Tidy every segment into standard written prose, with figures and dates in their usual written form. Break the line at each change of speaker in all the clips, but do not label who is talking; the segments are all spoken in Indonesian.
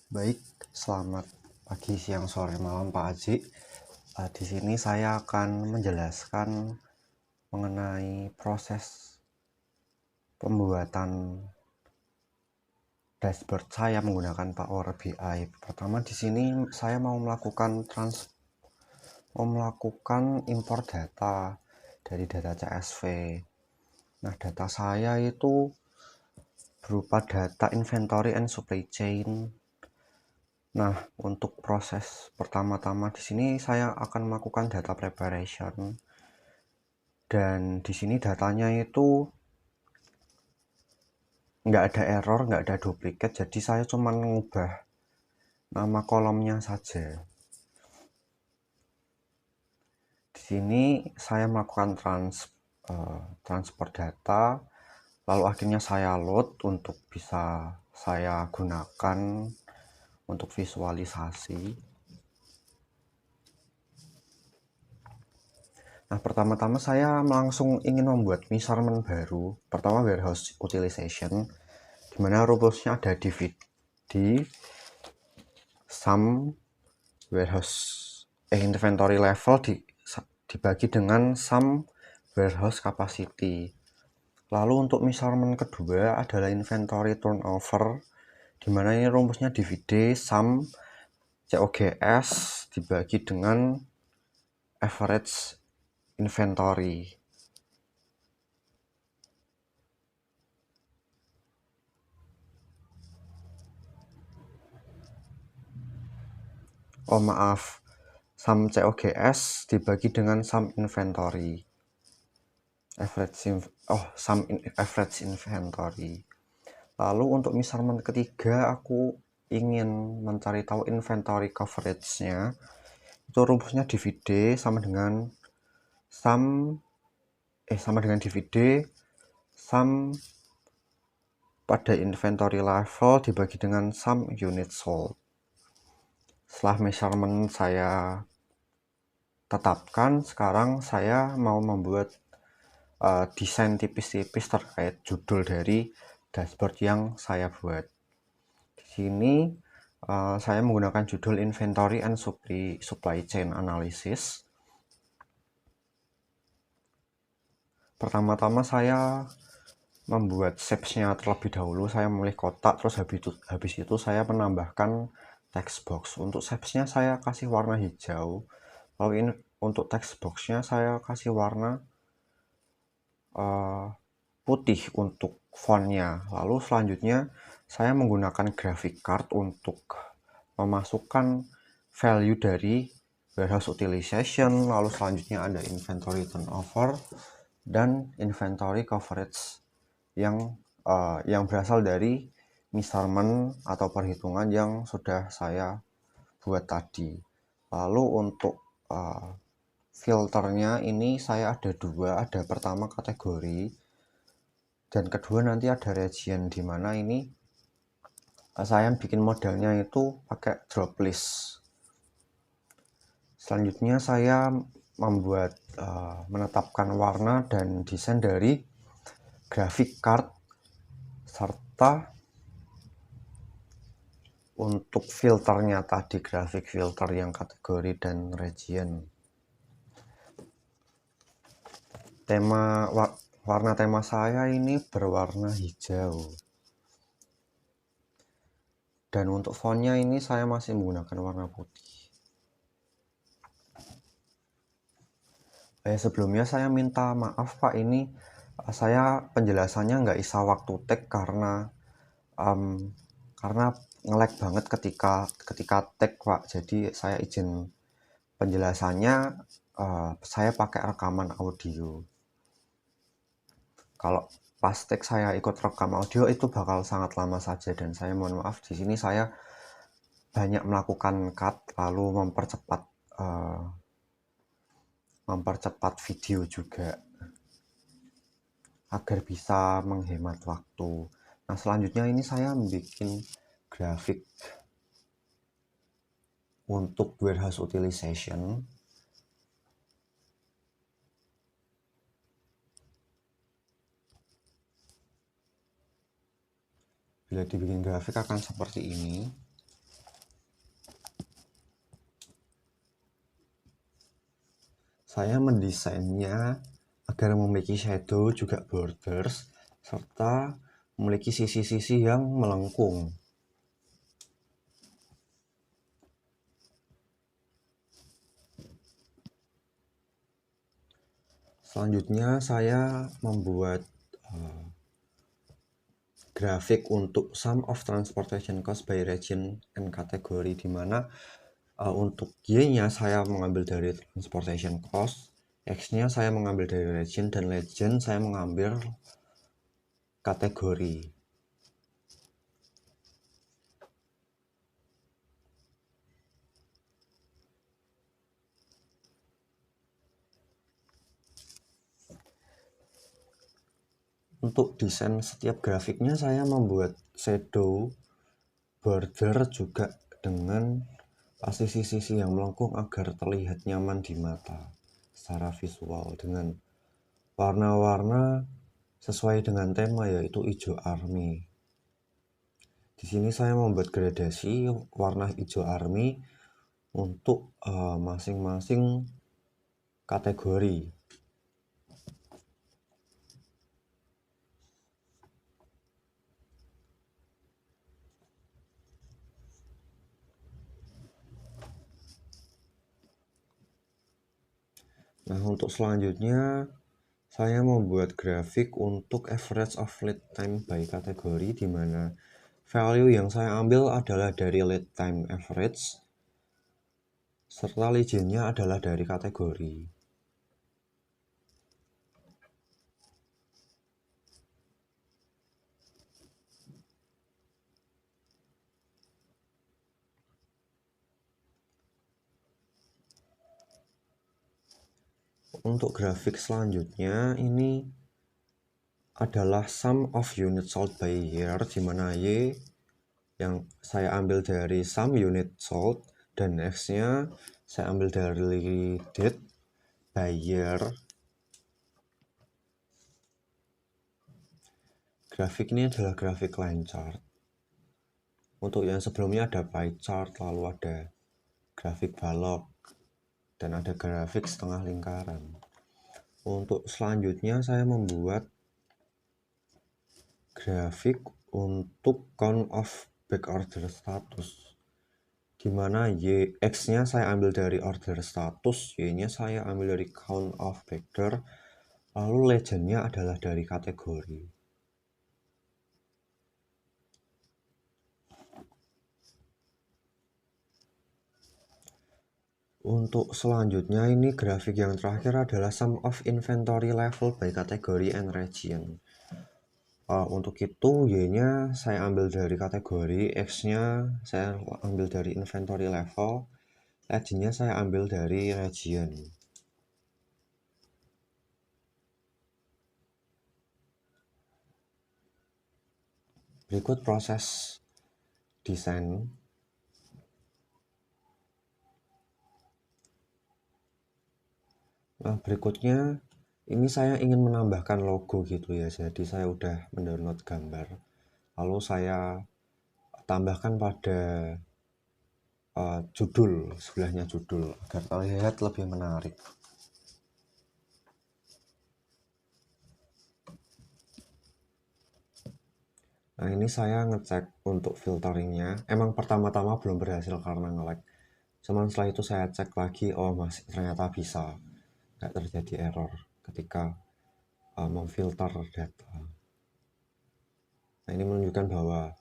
Baik, selamat pagi, siang, sore, malam Pak Aji. Di sini saya akan menjelaskan mengenai proses pembuatan dashboard saya menggunakan Power BI. Pertama di sini saya mau melakukan impor data dari data CSV. Nah, data saya itu berupa data inventory and supply chain. Nah, untuk proses pertama-tama di sini saya akan melakukan data preparation. Dan di sini datanya itu nggak ada error, nggak ada duplikat, jadi saya cuma mengubah nama kolomnya saja. Di sini saya melakukan transfer data, lalu akhirnya saya load untuk bisa saya gunakan untuk visualisasi. Nah, pertama-tama saya langsung ingin membuat measurement baru. Pertama, warehouse utilization, di mana rumusnya ada di sum warehouse inventory level dibagi dengan sum warehouse capacity. Lalu untuk measurement kedua adalah inventory turnover, di mana ini rumusnya divide sum COGS dibagi dengan average inventory. Oh maaf, sum COGS dibagi dengan sum inventory. Average inventory. Lalu untuk measurement ketiga, aku ingin mencari tahu inventory coverage-nya. Itu rumusnya divide sama dengan divide sum pada inventory level dibagi dengan sum unit sold. Setelah measurement saya tetapkan, sekarang saya mau membuat desain tipis-tipis terkait judul dari dashboard yang saya buat. Di sini saya menggunakan judul Inventory and Supply Chain Analysis. Pertama-tama saya membuat shapes-nya terlebih dahulu. Saya memilih kotak, terus habis itu saya menambahkan text box. Untuk shapes-nya saya kasih warna hijau. Lalu ini untuk text box-nya saya kasih warna putih untuk font-nya. Lalu selanjutnya saya menggunakan graphic card untuk memasukkan value dari warehouse utilization, lalu selanjutnya ada inventory turnover dan inventory coverage yang berasal dari measurement atau perhitungan yang sudah saya buat tadi. Lalu untuk filternya ini saya ada dua, ada pertama kategori dan kedua nanti ada region, di mana ini saya bikin modelnya itu pakai drop list. Selanjutnya saya menetapkan warna dan desain dari graphic card serta untuk filternya tadi, graphic filter yang kategori dan region. Warna tema saya ini berwarna hijau. Dan untuk fontnya ini saya masih menggunakan warna putih. Sebelumnya saya minta maaf Pak, ini saya penjelasannya nggak bisa waktu tag karena nge-lag banget ketika tag Pak. Jadi saya izin penjelasannya saya pakai rekaman audio. Kalau pas tag saya ikut rekam audio itu bakal sangat lama saja, dan saya mohon maaf. Di sini saya banyak melakukan cut lalu mempercepat video juga agar bisa menghemat waktu. Nah, selanjutnya ini saya bikin grafik untuk warehouse utilization. Bila dibikin grafik akan seperti ini. saya mendesainnya agar memiliki shadow juga borders, serta memiliki sisi-sisi yang melengkung. Selanjutnya saya membuat grafik untuk sum of transportation cost by region and category, di mana untuk Y-nya saya mengambil dari transportation cost, X-nya saya mengambil dari region, dan legend saya mengambil kategori. Untuk desain setiap grafiknya saya membuat shadow, border juga dengan sisi-sisi yang melengkung agar terlihat nyaman di mata secara visual, dengan warna-warna sesuai dengan tema, yaitu hijau army. Di sini saya membuat gradasi warna hijau army untuk masing-masing kategori. Nah, untuk selanjutnya saya membuat grafik untuk average of lead time by kategori, di mana value yang saya ambil adalah dari lead time average, serta legendnya adalah dari kategori. Untuk grafik selanjutnya ini adalah sum of unit sold by year, di mana Y yang saya ambil dari sum unit sold, dan X-nya saya ambil dari date by year. Grafik ini adalah grafik line chart. Untuk yang sebelumnya ada pie chart, lalu ada grafik balok, dan ada grafik setengah lingkaran. Untuk selanjutnya saya membuat grafik untuk count of backorder status, di mana X-nya saya ambil dari order status, Y-nya saya ambil dari count of backer, lalu legendnya adalah dari kategori. Untuk selanjutnya ini grafik yang terakhir adalah sum of inventory level by category and region. Untuk itu Y-nya saya ambil dari kategori, X-nya saya ambil dari inventory level, legendnya saya ambil dari region. Berikut proses desain. Nah, berikutnya ini saya ingin menambahkan logo gitu ya. Jadi saya udah mendownload gambar, lalu saya tambahkan pada judul, sebelahnya judul, agar terlihat lebih menarik. Nah, ini saya ngecek untuk filteringnya. Emang pertama-tama belum berhasil karena nge-lag. Cuman setelah itu saya cek lagi, oh masih ternyata bisa. Nggak terjadi error ketika memfilter data. Nah, ini menunjukkan bahwa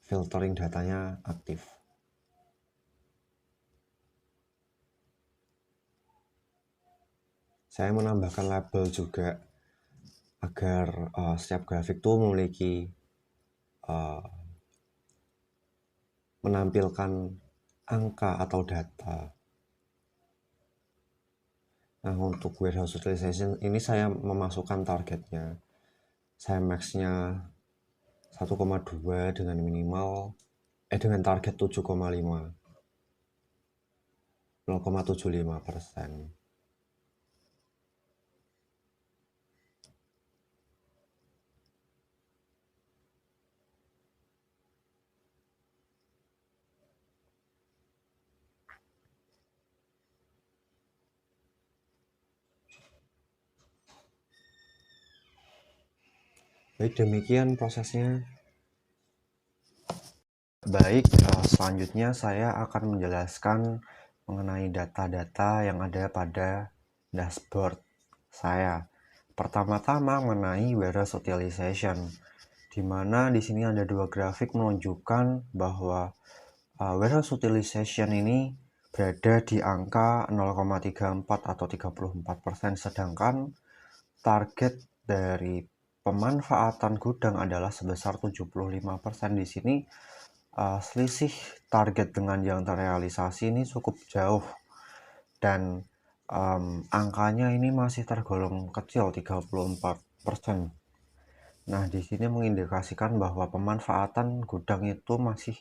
filtering datanya aktif. Saya menambahkan label juga agar setiap grafik itu memiliki menampilkan angka atau data. Nah, untuk warehouse utilization ini saya memasukkan targetnya. Saya max-nya 1,2 dengan minimal dengan target 7,5, 0,75%. Baik, demikian prosesnya. Baik, selanjutnya saya akan menjelaskan mengenai data-data yang ada pada dashboard saya. Pertama-tama mengenai warehouse utilization, di mana di sini ada dua grafik menunjukkan bahwa warehouse utilization ini berada di angka 0,34 atau 34%, sedangkan target dari pemanfaatan gudang adalah sebesar 75%. Di sini selisih target dengan yang terrealisasi ini cukup jauh, dan angkanya ini masih tergolong kecil, 34%. Nah, di sini mengindikasikan bahwa pemanfaatan gudang itu masih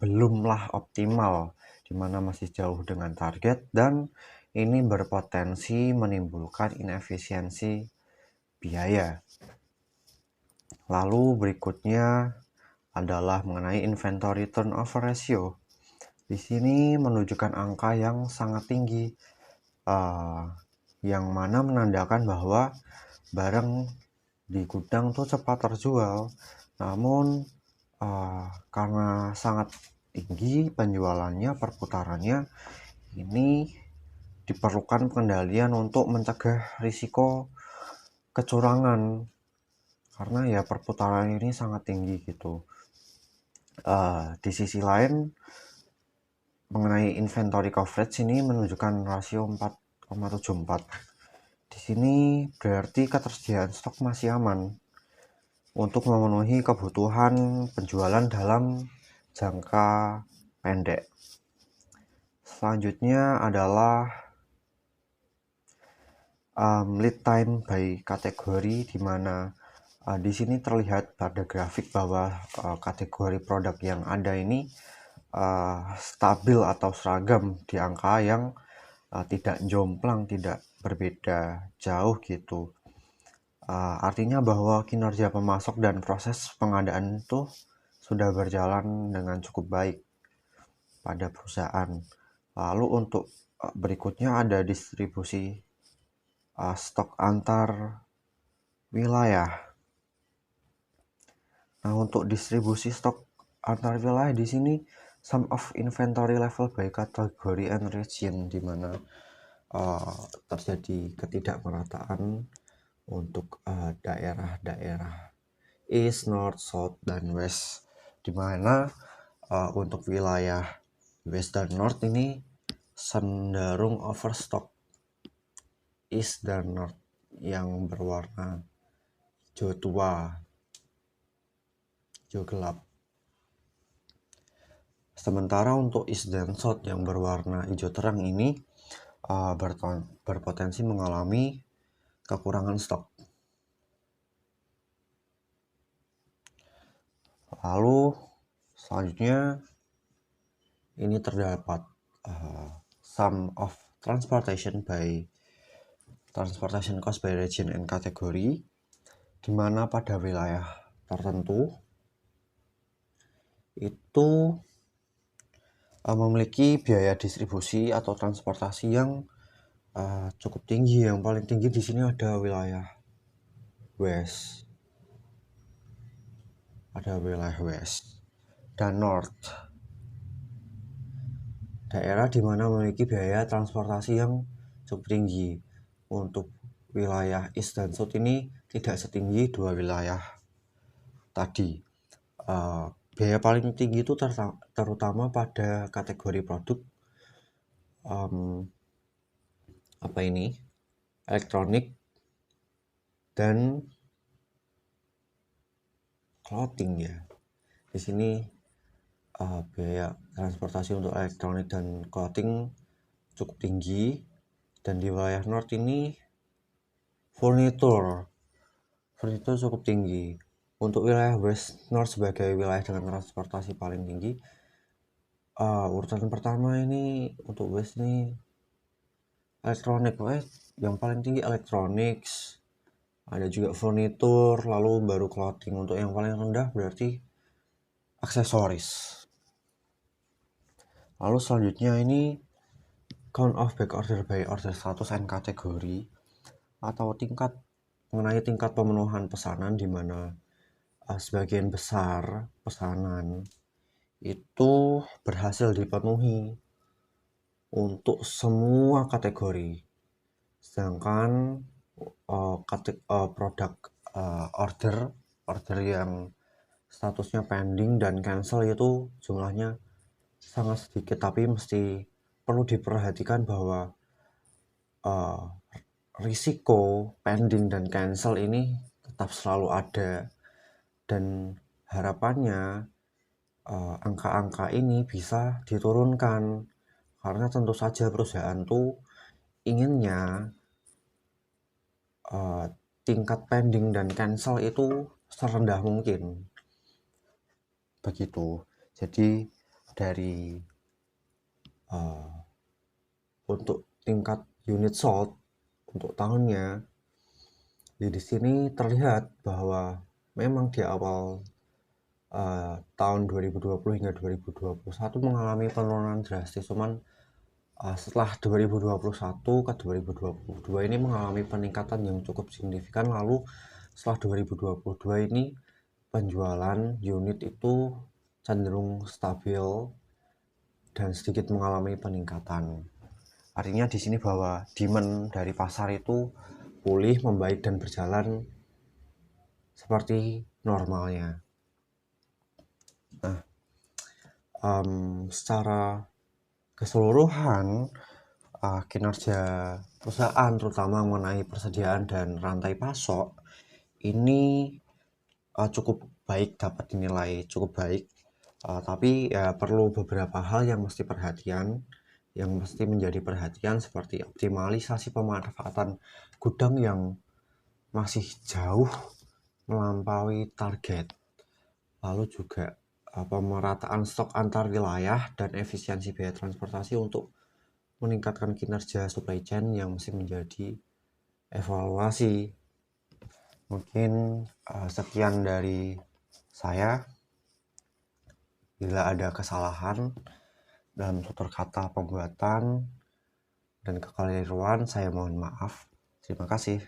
belumlah optimal, di mana masih jauh dengan target, dan ini berpotensi menimbulkan inefisiensi biaya. Lalu berikutnya adalah mengenai inventory turnover ratio. Di sini menunjukkan angka yang sangat tinggi, yang mana menandakan bahwa barang di gudang tuh cepat terjual. Namun karena sangat tinggi penjualannya, perputarannya, ini diperlukan pengendalian untuk mencegah risiko kecurangan, karena ya perputaran ini sangat tinggi gitu. Di sisi lain, mengenai inventory coverage ini menunjukkan rasio 4,74. Di sini berarti ketersediaan stok masih aman untuk memenuhi kebutuhan penjualan dalam jangka pendek. Selanjutnya adalah lead time by kategori, di mana di sini terlihat pada grafik bahwa kategori produk yang ada ini stabil atau seragam di angka yang tidak jomplang, tidak berbeda jauh gitu. Artinya bahwa kinerja pemasok dan proses pengadaan itu sudah berjalan dengan cukup baik pada perusahaan. Lalu untuk berikutnya ada distribusi stok antar wilayah. Nah, untuk distribusi stok antar wilayah di sini sum of inventory level by category and region, di mana terjadi ketidakmerataan untuk daerah-daerah East, North, South, dan West, di mana untuk wilayah West dan North ini cenderung overstock. East dan North yang berwarna hijau tua, hijau gelap. Sementara untuk East dan South yang berwarna hijau terang ini berpotensi mengalami kekurangan stok. Lalu selanjutnya ini terdapat sum of transportation cost by region and category, di mana pada wilayah tertentu itu memiliki biaya distribusi atau transportasi yang cukup tinggi. Yang paling tinggi di sini ada wilayah West, dan North, daerah di mana memiliki biaya transportasi yang cukup tinggi. Untuk wilayah East dan South ini tidak setinggi dua wilayah tadi. Biaya paling tinggi itu terutama pada kategori produk elektronik dan clothing ya. Di sini biaya transportasi untuk elektronik dan clothing cukup tinggi, dan di wilayah North ini furniture cukup tinggi. Untuk wilayah West North sebagai wilayah dengan transportasi paling tinggi, urutan pertama ini untuk West ini elektronik, yang paling tinggi elektronik, ada juga furniture, lalu baru clothing. Untuk yang paling rendah berarti aksesoris. Lalu selanjutnya ini count of back order by order status and kategori, atau tingkat mengenai tingkat pemenuhan pesanan, di mana sebagian besar pesanan itu berhasil dipenuhi untuk semua kategori. Sedangkan produk order yang statusnya pending dan cancel itu jumlahnya sangat sedikit, tapi mesti perlu diperhatikan bahwa risiko pending dan cancel ini tetap selalu ada, dan harapannya angka-angka ini bisa diturunkan, karena tentu saja perusahaan tuh inginnya tingkat pending dan cancel itu serendah mungkin. Begitu. Jadi dari untuk tingkat unit sold untuk tahunnya, di sini terlihat bahwa memang di awal tahun 2020 hingga 2021 mengalami penurunan drastis, cuman setelah 2021 ke 2022 ini mengalami peningkatan yang cukup signifikan. Lalu setelah 2022 ini penjualan unit itu cenderung stabil dan sedikit mengalami peningkatan. Artinya di sini bahwa demand dari pasar itu pulih, membaik, dan berjalan seperti normalnya. Nah, secara keseluruhan kinerja perusahaan, terutama mengenai persediaan dan rantai pasok, ini cukup baik, dapat dinilai cukup baik. Tapi ya perlu beberapa hal yang mesti menjadi perhatian, seperti optimalisasi pemanfaatan gudang yang masih jauh melampaui target, lalu juga pemerataan stok antar wilayah dan efisiensi biaya transportasi untuk meningkatkan kinerja supply chain yang mesti menjadi evaluasi. Mungkin sekian dari saya. Bila ada kesalahan dalam tutur kata, pembuatan, dan kekeliruan, saya mohon maaf. Terima kasih.